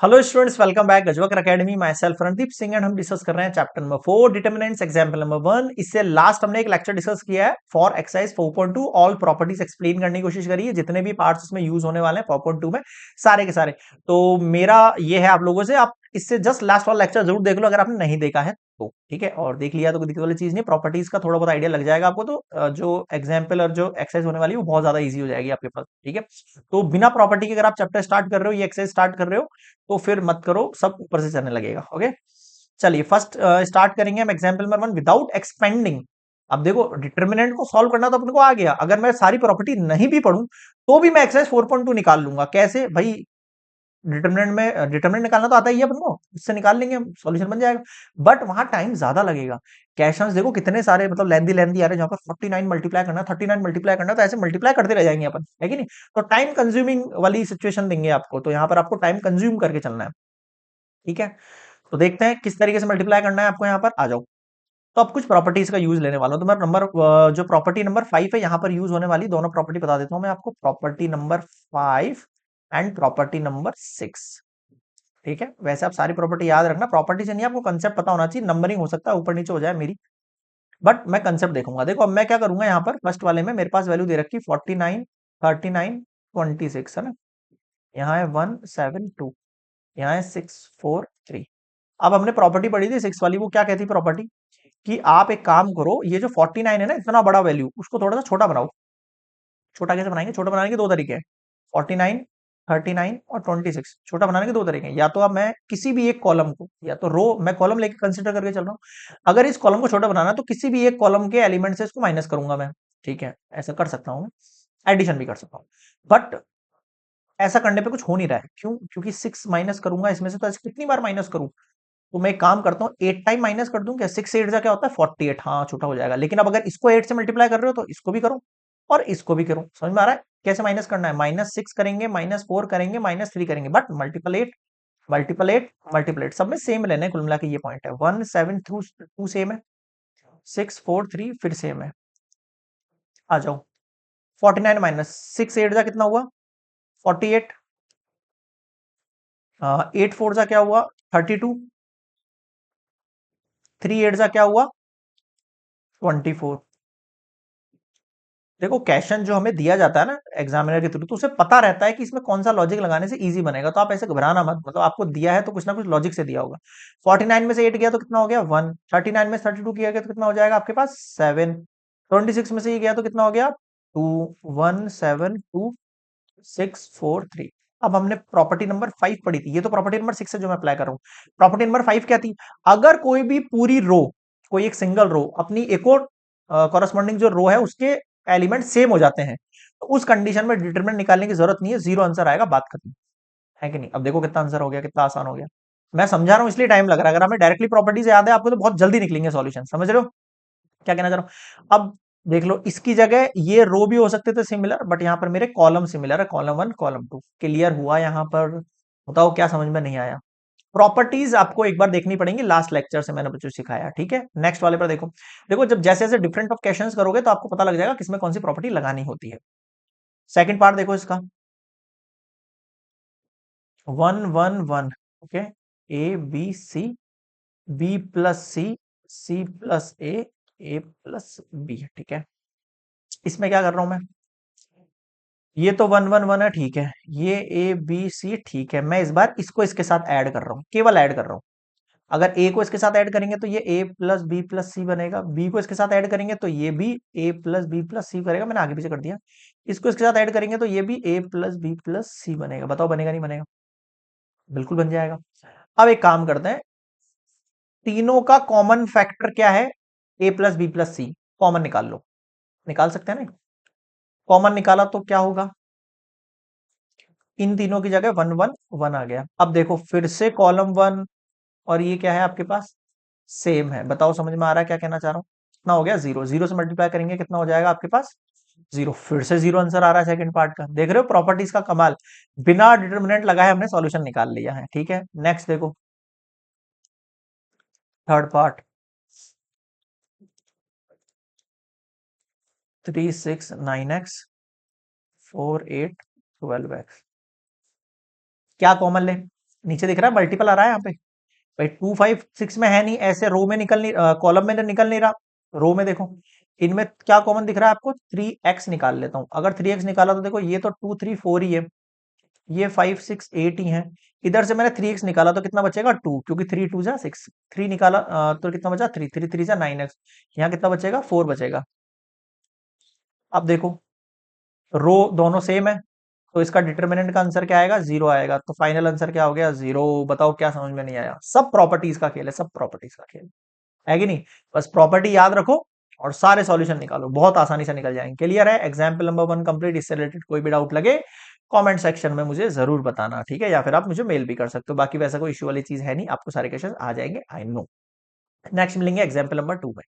Hello students, welcome back Gajwakar academy. Myself Randeep Singh and हम discuss कर रहे हैं chapter number 4 determinants example number 1। इससे लास्ट हमने एक लेक्चर डिस्कस किया है for exercise 4.2 all properties explain करने की कोशिश करी है। जितने भी पार्ट्स उसमें यूज होने वाले हैं 4.2 में, सारे के सारे। तो मेरा ये है आप लोगों से, आप इससे जस्ट लास्ट वाला लेक्चर जरूर देख लो अगर आपने नहीं देखा है तो। ठीक है, और देख लिया तो कोई दिक्कत वाली चीज नहीं, प्रॉपर्टीज का थोड़ा बहुत आइडिया लग जाएगा आपको। तो जो एग्जाम्पल और जो एक्सरसाइज होने वाली है वो बहुत ज्यादा इजी हो जाएगी आपके पास। ठीक है, तो बिना प्रॉपर्टी के अगर आप चैप्टर स्टार्ट कर रहे हो, ये एक्सरसाइज स्टार्ट कर रहे हो, तो फिर मत करो, सब ऊपर से चलने लगेगा। ओके, चलिए फर्स्ट स्टार्ट करेंगे हम एग्जांपल नंबर 1 विदाउट एक्सपेंडिंग। अब देखो, डिटर्मिनेंट को सॉल्व करना तो अपने को आ गया, अगर मैं सारी प्रॉपर्टी नहीं भी पढ़ूं तो भी मैं एक्सरसाइज 4.2 निकाल लूंगा। कैसे भाई? डिटर्मिनेंट में डिटर्मिनेंट निकालना तो आता ही है अपन को, इससे निकाल लेंगे हम, सॉल्यूशन बन जाएगा। बट वहां टाइम ज्यादा लगेगा। क्वेश्चंस देखो कितने सारे, मतलब लेंदी लेंदी आ रहे हैं, जहां पर 49 मल्टीप्लाई करना, 39 मल्टीप्लाई करना, तो ऐसे मल्टीप्लाई करते रह जाएंगे अपन, है कि नहीं? तो टाइम कंज्यूमिंग वाली सिचुएशन देंगे आपको, तो यहाँ पर आपको टाइम कंज्यूम करके चलना है। ठीक है, तो देखते हैं किस तरीके से मल्टीप्लाई करना है आपको। यहाँ पर आ जाओ। तो अब कुछ प्रॉपर्टीज का यूज लेने वाला हूं। तो मैं नंबर जो प्रॉपर्टी नंबर 5 है यहाँ पर यूज होने वाली दोनों प्रॉपर्टी बता देता हूं मैं आपको, property number 5 and property number 6। ठीक है, वैसे आप सारी प्रॉपर्टी याद रखना, प्रॉपर्टी से नहीं, आपको कंसेप्ट पता होना चाहिए। नंबरिंग हो सकता है ऊपर नीचे हो जाए मेरी, बट मैं कंसेप्ट देखूंगा। देखो अब मैं क्या करूंगा, यहाँ पर फर्स्ट वाले में मेरे पास वैल्यू दे रखी 49, 39, 26 है ना। यहाँ है 172, यहाँ है 643। अब हमने प्रॉपर्टी पढ़ी थी 6 वाली, वो क्या कहती प्रॉपर्टी, कि आप एक काम करो, ये जो 49 है ना, इतना बड़ा वैल्यू, उसको थोड़ा सा छोटा बनाओ। छोटा कैसे बनाएंगे? छोटा बनाने के दो तरीके हैं, 49, 39 और 26। छोटा बनाने के दो तरीके हैं, या तो अब मैं किसी भी एक कॉलम को, या तो रो, मैं कॉलम लेके कंसिडर करके चल रहा हूँ। अगर इस कॉलम को छोटा बनाना है तो किसी भी एक कॉलम के एलिमेंट से इसको माइनस करूंगा मैं। ठीक है, ऐसा कर सकता हूँ, एडिशन भी कर सकता हूँ। बट ऐसा करने पे कुछ हो नहीं रहा है, क्यों? क्योंकि 6 माइनस करूंगा इसमें से, तो ऐसे कितनी बार माइनस करूं? तो मैं एक काम करता हूँ, 8 टाइम माइनस कर दूं क्या? 6 8 जा क्या होता है? 48। हाँ, छोटा हो जाएगा। लेकिन अब अगर इसको 8 से मल्टीप्लाई कर रहे हो तो इसको भी करो और इसको भी करो। समझ में आ रहा है कैसे माइनस करना है? -6 करेंगे, -4 करेंगे, -3 करेंगे, बट मल्टीपल 8, मल्टीपल 8, मल्टीपल 8 सब में सेम लेना है। कुल मिला के ये पॉइंट है। 1 7 2 सेम है, 6 4 3 फिर सेम है। आ जाओ, 49 माइनस 6 8 जा कितना हुआ? 48। 8 4 जा क्या हुआ? 32। 3 8 जा क्या हुआ? 24। देखो, क्वेश्चन जो हमें दिया जाता है ना एग्जामिनर के थ्रू, तो उसे पता रहता है कि इसमें कौन सा लॉजिक लगाने से इजी बनेगा। तो आप ऐसे घबराना मत, मतलब आपको दिया है तो कुछ ना कुछ लॉजिक से दिया होगा। 49 में से 8 गया तो कितना हो गया? 1। 39 में से 32 किया गया तो कितना हो जाएगा आपके पास? 7। 26 में से ये गया तो कितना हो गया? 2। 1 7 2 6 4 3। अब हमने प्रॉपर्टी नंबर 5 पढ़ी थी, ये तो प्रॉपर्टी नंबर 6 है जो मैं अप्लाई कर रहा हूँ। प्रॉपर्टी नंबर 5 क्या थी? अगर कोई भी पूरी रो, कोई एक सिंगल रो अपनी एक और कॉरस्पॉन्डिंग जो रो है उसके एलिमेंट सेम हो जाते हैं, तो उस कंडीशन में डिटरमिनेंट निकालने की जरूरत नहीं है, जीरो आंसर आएगा, बात खत्म। है कि नहीं? अब देखो कितना आंसर हो गया, कितना आसान हो गया। मैं समझा रहा हूं इसलिए टाइम लग रहा है, अगर हमें डायरेक्टली प्रॉपर्टी से याद है आपको तो बहुत जल्दी निकलेंगे सॉल्यूशन। समझ रहे हो क्या कहना चाह रहा हूं? अब देख लो, इसकी जगह ये रो भी हो सकते थे सिमिलर, बट यहाँ पर मेरे कॉलम सिमिलर है, कॉलम 1 कॉलम 2। क्लियर हुआ यहाँ पर? बताओ क्या समझ में नहीं आया? प्रॉपर्टीज आपको एक बार देखनी पड़ेंगी, लास्ट लेक्चर से मैंने बच्चों सिखाया। ठीक है, नेक्स्ट वाले पर देखो। देखो, जब जैसे जैसे डिफरेंट ऑफ क्वेश्चंस करोगे तो आपको पता लग जाएगा किसमें कौन सी प्रॉपर्टी लगानी होती है। सेकंड पार्ट देखो इसका, 1 1 1। Okay, A B C, B plus C, C plus A plus B. ठीक है, इसमें क्या कर रहा हूं मैं? ये तो 1 1 1 है, ठीक है। ये ए बी सी, ठीक है। मैं इस बार इसको इसके साथ ऐड कर रहा हूँ, केवल ऐड कर रहा हूँ। अगर ए को इसके साथ ऐड करेंगे तो ये ए प्लस बी प्लस सी बनेगा, बी को इसके साथ ऐड करेंगे तो ये भी ए प्लस बी प्लस सी करेगा, मैंने आगे पीछे कर दिया। इसको इसके साथ ऐड करेंगे तो ये भी ए प्लस बी प्लस सी बनेगा। बताओ बनेगा नहीं बनेगा? बिल्कुल बन जाएगा। अब एक काम करते हैं, तीनों का कॉमन फैक्टर क्या है? ए प्लस बी प्लस सी, कॉमन निकाल लो। निकाल सकते हैं ना? कॉमन निकाला तो क्या होगा? इन तीनों की जगह 1 1 1 आ गया। अब देखो फिर से कॉलम 1 और ये क्या है आपके पास? सेम है। बताओ समझ में आ रहा है क्या कहना चाह रहा हूं? कितना हो गया? जीरो। जीरो से मल्टीप्लाई करेंगे कितना हो जाएगा आपके पास? जीरो। फिर से जीरो आंसर आ रहा है सेकंड पार्ट का। देख रहे हो प्रॉपर्टीज का कमाल, बिना डिटर्मिनेंट लगाए हमने सॉल्यूशन निकाल लिया है। ठीक है, नेक्स्ट देखो, थर्ड पार्ट। 3 6 9x 4 8 12x। क्या कॉमन ले? नीचे दिख रहा है मल्टीपल आ रहा है यहाँ पे। भाई 2 5 6 में है नहीं, ऐसे रो में निकल नहीं, कॉलम में निकल नहीं रहा। रो में देखो, इनमें क्या कॉमन दिख रहा है आपको, 3x निकाल लेता हूं। अगर 3x निकाला तो देखो ये तो 2 3 4 ही है, ये 5 6 8 ही है। इधर से मैंने 3x निकाला तो कितना बचेगा 2, क्योंकि 3 2 जा 6। 3 निकाला तो कितना बचा 3, 3 3 जा 9x। यहाँ कितना बचेगा 4 बचेगा। अब देखो रो दोनों सेम है, तो इसका डिटर्मिनेंट का आंसर क्या आएगा, 0 आएगा। तो फाइनल आंसर क्या हो गया, 0। बताओ क्या समझ में नहीं आया। सब प्रॉपर्टीज का खेल है, सब प्रॉपर्टीज का खेल है कि नहीं। बस प्रॉपर्टी याद रखो और सारे सॉल्यूशन निकालो, बहुत आसानी से निकल जाएंगे। क्लियर है, एग्जाम्पल नंबर 1 कंप्लीट। इससे रिलेटेड कोई भी डाउट लगे कमेंट सेक्शन में मुझे जरूर बताना, ठीक है, या फिर आप मुझे मेल भी कर सकते हो। बाकी वैसा कोई इश्यू वाली चीज है नहीं, आपको सारे क्वेश्चन आ जाएंगे, आई नो। नेक्स्ट मिलेंगे एग्जाम्पल नंबर 2 में।